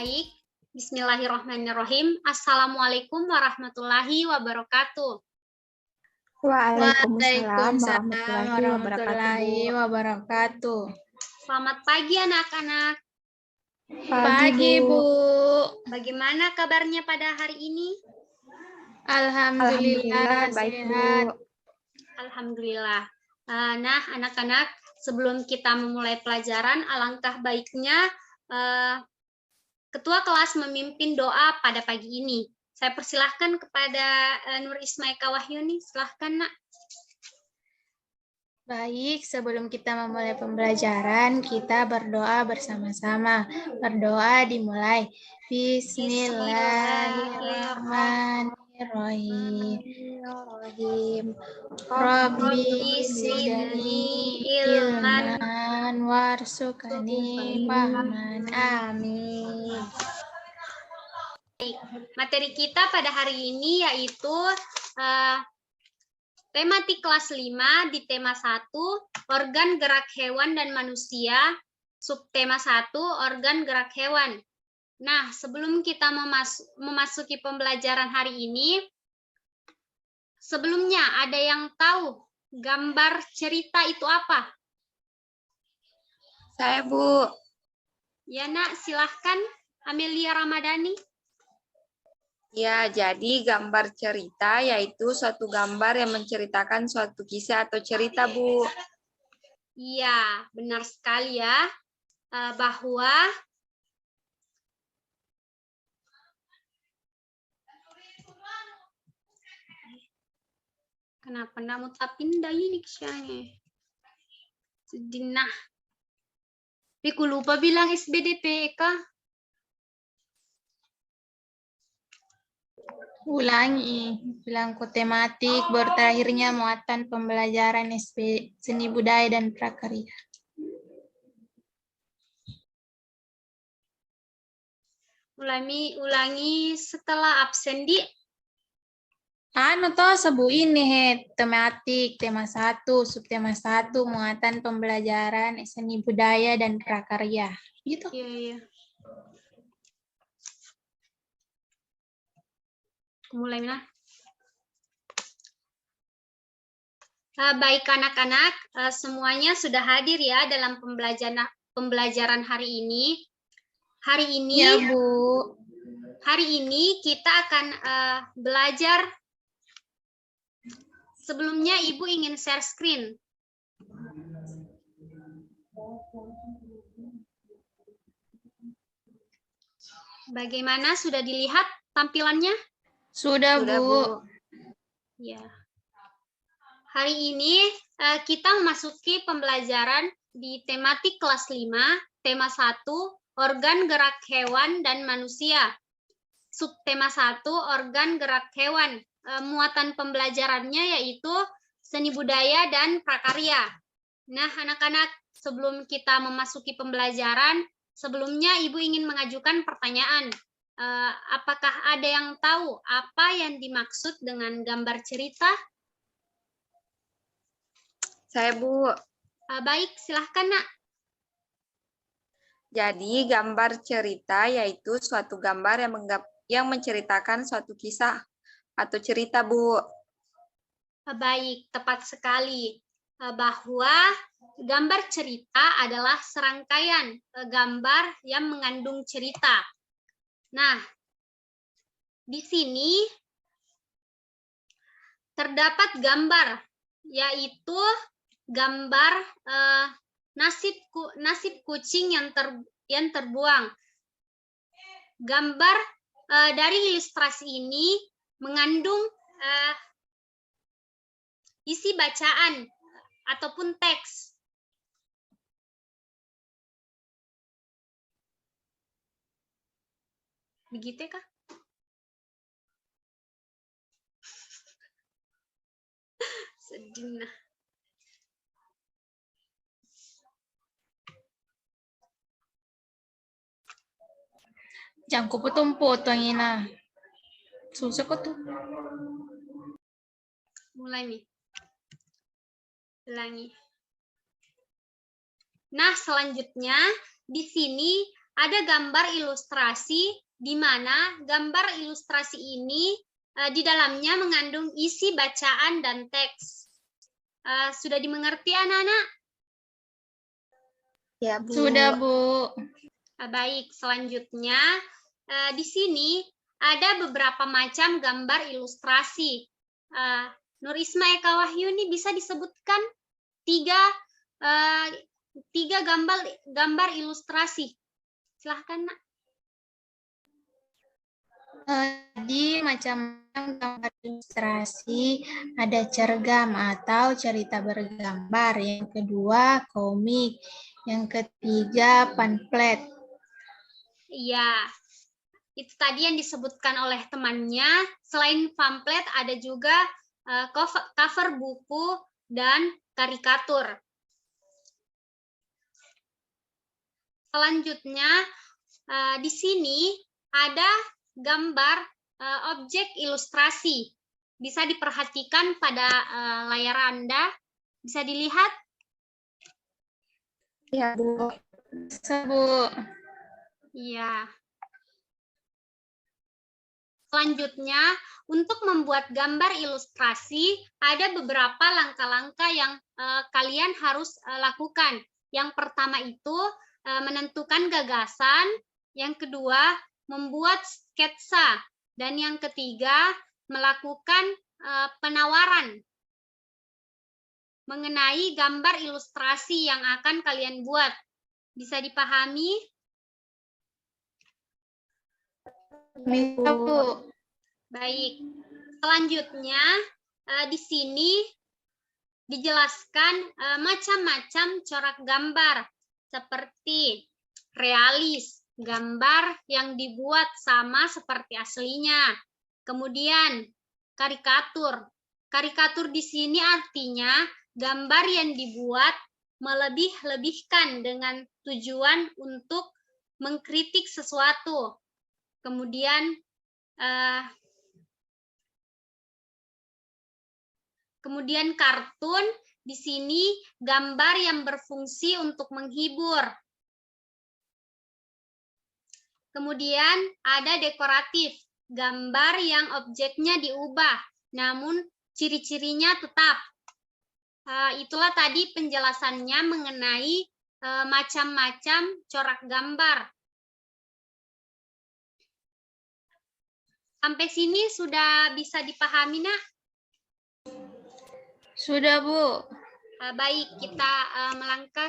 Baik, bismillahirrahmanirrahim. Assalamualaikum warahmatullahi wabarakatuh. Waalaikumsalam warahmatullahi wabarakatuh. Selamat pagi anak-anak. Pagi, Bu. Bagaimana kabarnya pada hari ini? Alhamdulillah baik, sehat. Bu. Alhamdulillah. Nah, anak-anak, sebelum kita memulai pelajaran, alangkah baiknya Ketua kelas memimpin doa pada pagi ini. Saya persilahkan kepada Nur Ismaika Wahyuni. Silahkan, Nak. Baik, sebelum kita memulai pembelajaran, kita berdoa bersama-sama. Berdoa dimulai. Bismillahirrahmanirrahim. Rabbi zidni ilman warzuqni fahman. Amin. Materi kita pada hari ini yaitu tematik kelas 5 di tema 1, organ gerak hewan dan manusia, subtema 1, organ gerak hewan. Nah, sebelum kita memasuki pembelajaran hari ini, sebelumnya ada yang tahu gambar cerita itu apa? Saya, Bu. Ya, Nak, silahkan Amelia Ramadhani. Ya, jadi gambar cerita yaitu suatu gambar yang menceritakan suatu kisah atau cerita, Bu. Iya, benar sekali ya. Bahwa kenapa namu tapinda ini kesiange? Sedinah. Tapi aku lupa bilang SBDP kah? Ulangi, bilang tematik, berterakhirnya muatan pembelajaran SP Seni Budaya dan Prakarya. Ulangi setelah absen di. Sebu ini tematik, tema 1, subtema 1, muatan pembelajaran seni budaya dan prakarya. Gitu. Iya. Mulai nah. Baik anak-anak, semuanya sudah hadir ya dalam pembelajaran hari ini. Hari ini, ya, Bu. Hari ini kita akan belajar. Sebelumnya Ibu ingin share screen. Bagaimana, sudah dilihat tampilannya? Sudah, Bu. Ya. Hari ini kita memasuki pembelajaran di tematik kelas 5, tema 1, organ gerak hewan dan manusia. Subtema 1, organ gerak hewan. Muatan pembelajarannya yaitu seni budaya dan prakarya. Nah, anak-anak, sebelum kita memasuki pembelajaran, sebelumnya Ibu ingin mengajukan pertanyaan. Apakah ada yang tahu apa yang dimaksud dengan gambar cerita? Saya, Bu. Baik, silahkan, Nak. Jadi gambar cerita yaitu suatu gambar yang menceritakan suatu kisah atau cerita, Bu. Baik, tepat sekali. Bahwa gambar cerita adalah serangkaian gambar yang mengandung cerita. Nah, di sini terdapat gambar, yaitu gambar nasib kucing yang terbuang. Gambar dari ilustrasi ini mengandung isi bacaan ataupun teks. Begitu kah? Sedih. Jangan kupu-tumpu ina. Susah kok tuh. Mulai nih. Ulangi. Nah, selanjutnya di sini ada gambar ilustrasi di mana gambar ilustrasi ini di dalamnya mengandung isi bacaan dan teks. Sudah dimengerti anak-anak? Ya, Bu. Sudah, Bu. Baik, selanjutnya di sini ada beberapa macam gambar ilustrasi. Nur Isma Eka Wahyuni bisa disebutkan tiga gambar ilustrasi. Silahkan, Nak. Di macam gambar ilustrasi ada cergam atau cerita bergambar. Yang kedua komik. Yang ketiga pamflet. Iya, itu tadi yang disebutkan oleh temannya. Selain pamflet ada juga cover buku dan karikatur. Selanjutnya di sini ada gambar objek ilustrasi. Bisa diperhatikan pada layar Anda. Bisa dilihat? Ya, Bu. Bu. Iya. Selanjutnya, untuk membuat gambar ilustrasi, ada beberapa langkah-langkah yang kalian harus lakukan. Yang pertama itu menentukan gagasan, yang kedua membuat sketsa, dan yang ketiga melakukan penawaran mengenai gambar ilustrasi yang akan kalian buat. Bisa dipahami? Bisa, Bu. Baik. Selanjutnya di sini dijelaskan macam-macam corak gambar seperti realis, gambar yang dibuat sama seperti aslinya. Kemudian karikatur. Karikatur di sini artinya gambar yang dibuat melebih-lebihkan dengan tujuan untuk mengkritik sesuatu. Kemudian kartun, di sini gambar yang berfungsi untuk menghibur. Kemudian ada dekoratif, gambar yang objeknya diubah, namun ciri-cirinya tetap. Itulah tadi penjelasannya mengenai macam-macam corak gambar. Sampai sini sudah bisa dipahami, Nak? Sudah, Bu. Baik, kita melangkah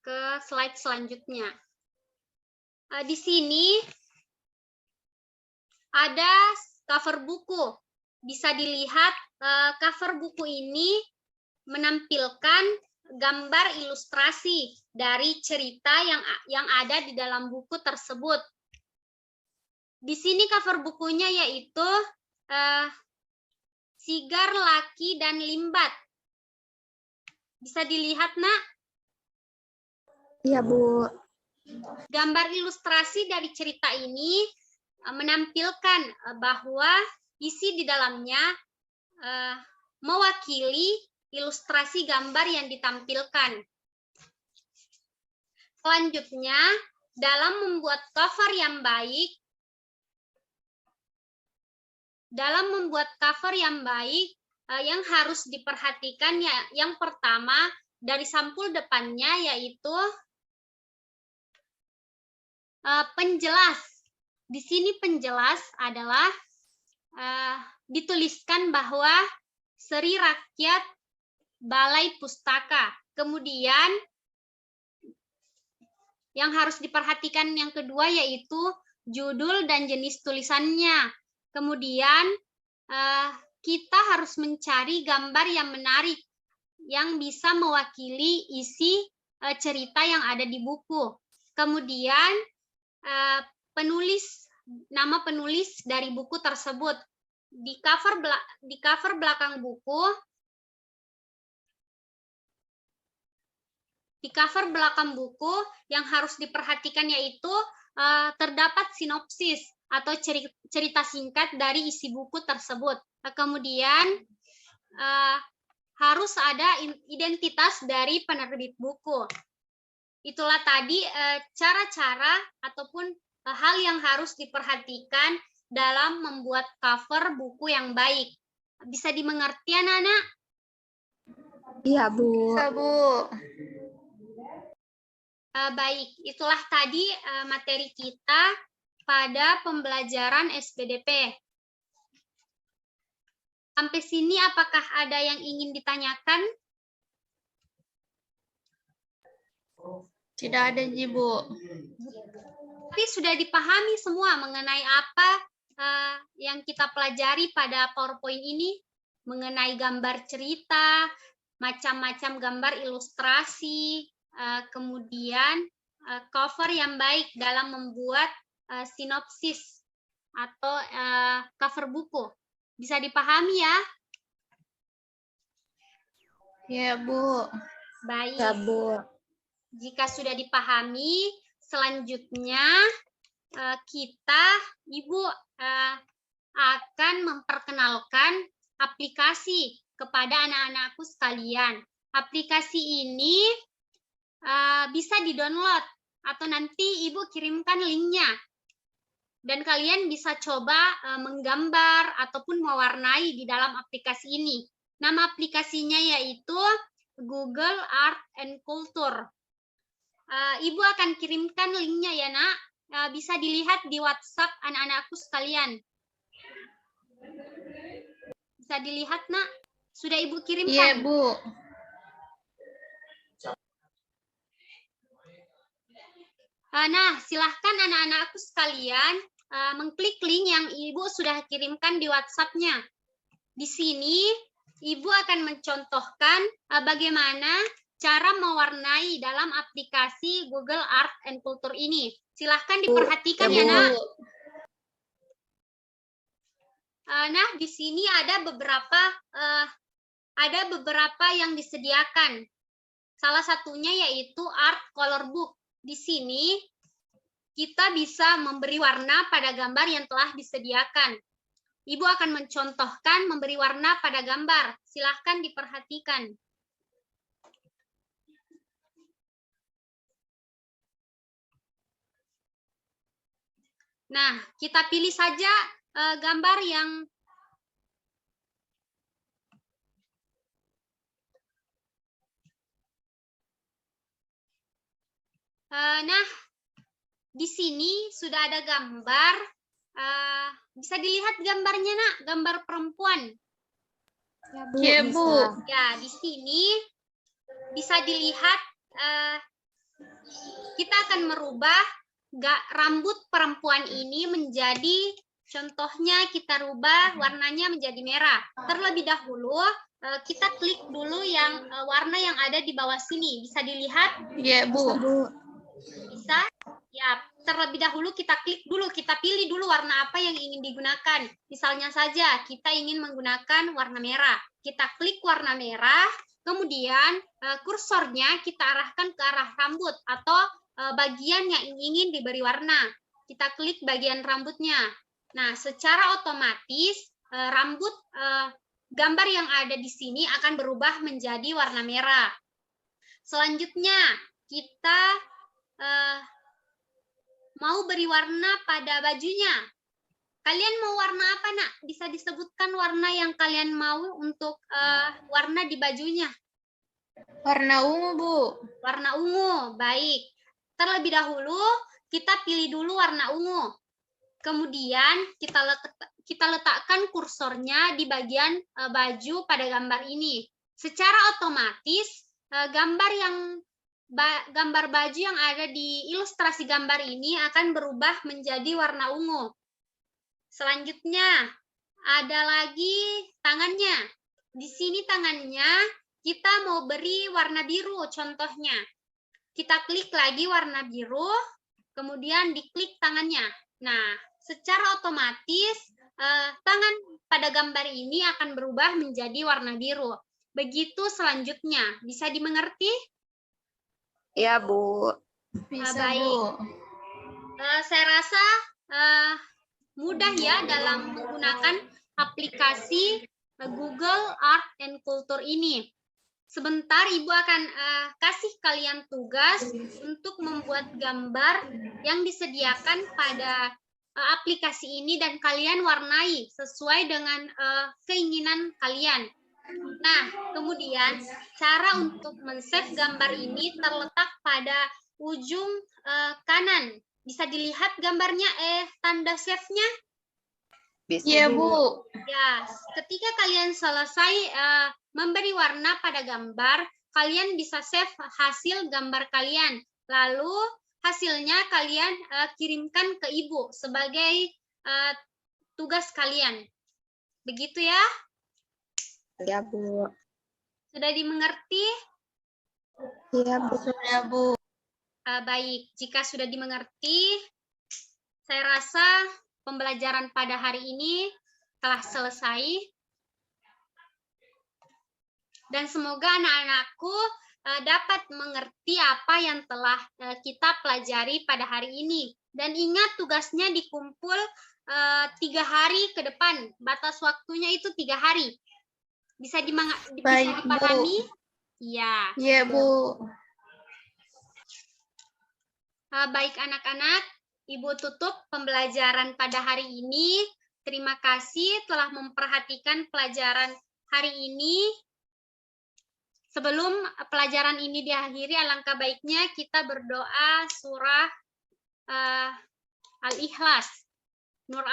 ke slide selanjutnya. Di sini ada cover buku. Bisa dilihat cover buku ini menampilkan gambar ilustrasi dari cerita yang ada di dalam buku tersebut. Di sini cover bukunya yaitu Sigar, Laki, dan Limbat. Bisa dilihat, Nak? Iya, Bu. Gambar ilustrasi dari cerita ini menampilkan bahwa isi di dalamnya mewakili ilustrasi gambar yang ditampilkan. Selanjutnya, dalam membuat cover yang baik, yang harus diperhatikan yang pertama dari sampul depannya yaitu penjelas. Di sini penjelas adalah dituliskan bahwa Seri Rakyat Balai Pustaka. Kemudian yang harus diperhatikan yang kedua yaitu judul dan jenis tulisannya. Kemudian kita harus mencari gambar yang menarik yang bisa mewakili isi cerita yang ada di buku. Kemudian nama penulis dari buku tersebut. Di cover belakang buku, yang harus diperhatikan yaitu terdapat sinopsis atau cerita singkat dari isi buku tersebut. Kemudian harus ada identitas dari penerbit buku. Itulah tadi cara-cara ataupun hal yang harus diperhatikan dalam membuat cover buku yang baik. Bisa dimengerti, anak-anak? Iya, Bu. Bisa, Bu. Baik, itulah tadi materi kita pada pembelajaran SPDP. Sampai sini apakah ada yang ingin ditanyakan? Tidak ada, Ji, Bu. Tapi sudah dipahami semua mengenai apa yang kita pelajari pada PowerPoint ini, mengenai gambar cerita, macam-macam gambar ilustrasi, kemudian cover yang baik dalam membuat sinopsis atau cover buku. Bisa dipahami ya? Ya, Bu. Baik. Ya, Bu. Jika sudah dipahami, selanjutnya kita, Ibu, akan memperkenalkan aplikasi kepada anak-anakku sekalian. Aplikasi ini bisa di-download atau nanti Ibu kirimkan linknya. Dan kalian bisa coba menggambar ataupun mewarnai di dalam aplikasi ini. Nama aplikasinya yaitu Google Art and Culture. Ibu akan kirimkan linknya ya, Nak. Bisa dilihat di WhatsApp anak-anakku sekalian. Bisa dilihat, Nak? Sudah Ibu kirimkan? Iya, Bu. Nah, silahkan anak-anakku sekalian mengklik link yang Ibu sudah kirimkan di WhatsApp-nya. Di sini, Ibu akan mencontohkan bagaimana cara mewarnai dalam aplikasi Google Art and Culture ini. Silahkan diperhatikan ya, Nak. Nah, di sini ada beberapa yang disediakan. Salah satunya yaitu Art Color Book. Di sini kita bisa memberi warna pada gambar yang telah disediakan. Ibu akan mencontohkan memberi warna pada gambar. Silahkan diperhatikan. Nah, kita pilih saja gambar yang nah, di sini sudah ada gambar. Bisa dilihat gambarnya, Nak, gambar perempuan. Ya, Bu. Ya, di sini bisa dilihat kita akan merubah rambut perempuan ini menjadi, contohnya kita rubah warnanya menjadi merah. Terlebih dahulu kita klik dulu yang warna yang ada di bawah sini. Bisa dilihat? Ya, Bu. Bisa? Ya, terlebih dahulu kita klik dulu, kita pilih dulu warna apa yang ingin digunakan. Misalnya saja kita ingin menggunakan warna merah. Kita klik warna merah, kemudian kursornya kita arahkan ke arah rambut atau bagian yang ingin diberi warna. Kita klik bagian rambutnya. Nah, secara otomatis rambut gambar yang ada di sini akan berubah menjadi warna merah. Selanjutnya, kita mau beri warna pada bajunya. Kalian mau warna apa, Nak? Bisa disebutkan warna yang kalian mau untuk warna di bajunya. Warna ungu, Bu. Warna ungu, baik. Terlebih dahulu, kita pilih dulu warna ungu. Kemudian, kita letakkan kursornya di bagian baju pada gambar ini. Secara otomatis, gambar baju yang ada di ilustrasi gambar ini akan berubah menjadi warna ungu. Selanjutnya, ada lagi tangannya. Di sini tangannya kita mau beri warna biru contohnya. Kita klik lagi warna biru, kemudian diklik tangannya. Nah, secara otomatis tangan pada gambar ini akan berubah menjadi warna biru. Begitu selanjutnya. Bisa dimengerti? Ya, Bu. Bisa, Baik. Bu. Saya rasa mudah ya dalam menggunakan aplikasi Google Art and Culture ini. Sebentar Ibu akan kasih kalian tugas untuk membuat gambar yang disediakan pada aplikasi ini dan kalian warnai sesuai dengan keinginan kalian. Nah, kemudian cara untuk men-save gambar ini terletak pada ujung kanan. Bisa dilihat gambarnya, tanda save-nya? Iya, Bu. Ya, ketika kalian selesai memberi warna pada gambar, kalian bisa save hasil gambar kalian. Lalu hasilnya kalian kirimkan ke Ibu sebagai tugas kalian. Begitu ya? Ya, Bu. Sudah dimengerti? Iya, Bu. Sudah, Bu. Baik, jika sudah dimengerti, saya rasa pembelajaran pada hari ini telah selesai. Dan semoga anak-anakku dapat mengerti apa yang telah kita pelajari pada hari ini. Dan ingat tugasnya dikumpul 3 hari ke depan. Batas waktunya itu 3 hari. Bisa Baik, dipahami? Bu. Iya. Iya, Bu. Baik anak-anak, Ibu tutup pembelajaran pada hari ini. Terima kasih telah memperhatikan pelajaran hari ini. Sebelum pelajaran ini diakhiri, alangkah baiknya kita berdoa surah Al-Ikhlas. Nur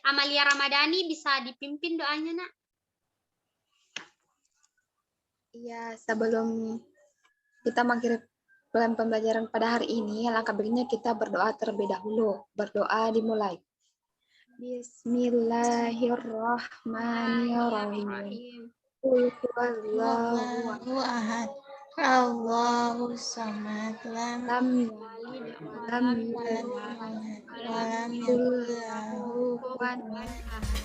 Amalia Ramadhani bisa dipimpin doanya, Nak? Iya, sebelum kita mengakhiri pembelajaran pada hari ini, alangkah baiknya kita berdoa terlebih dahulu. Berdoa dimulai. Bismillahirrahmanirrahim. Qul huwallahu ahad. Allahu samad. Lam yalid wa lam yulad wa lam yakul lahu kufuwan ahad.